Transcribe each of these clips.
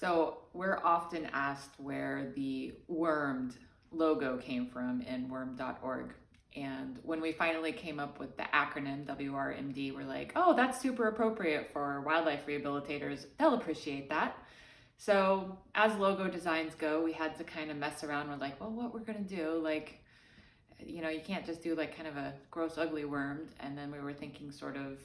So we're often asked where the WRMD logo came from in worm.org. And when we finally came up with the acronym WRMD, we're like, oh, that's super appropriate for wildlife rehabilitators. They'll appreciate that. So as logo designs go, we had to kind of mess around with like, well, what we're gonna do, like, you can't just do like kind of a gross, ugly worm. And then we were thinking sort of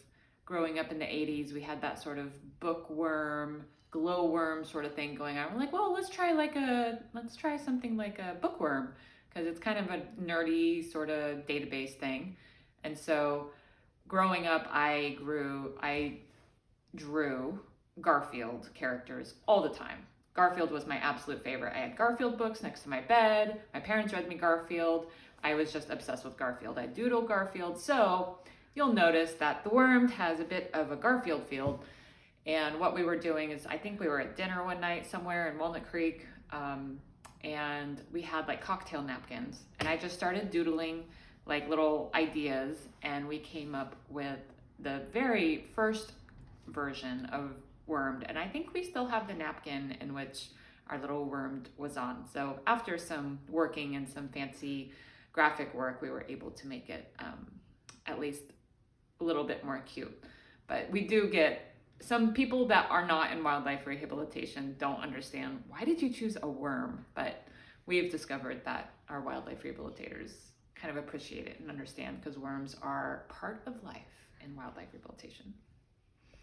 growing up in the 80s, we had that sort of bookworm, glowworm sort of thing going on. We're like, well, let's try something like a bookworm because it's kind of a nerdy sort of database thing. And so growing up, I drew Garfield characters all the time. Garfield was my absolute favorite. I had Garfield books next to my bed. My parents read me Garfield. I was just obsessed with Garfield. I doodled Garfield. So you'll notice that the worm has a bit of a Garfield feel. And what we were doing is, I think we were at dinner one night somewhere in Walnut Creek, and we had like cocktail napkins. And I just started doodling like little ideas, and we came up with the very first version of Wormed. And I think we still have the napkin in which our little Wormed was on. So after some working and some fancy graphic work, we were able to make it at least a little bit more cute. But we do get some people that are not in wildlife rehabilitation don't understand, why did you choose a worm? But we've discovered that our wildlife rehabilitators kind of appreciate it and understand because worms are part of life in wildlife rehabilitation.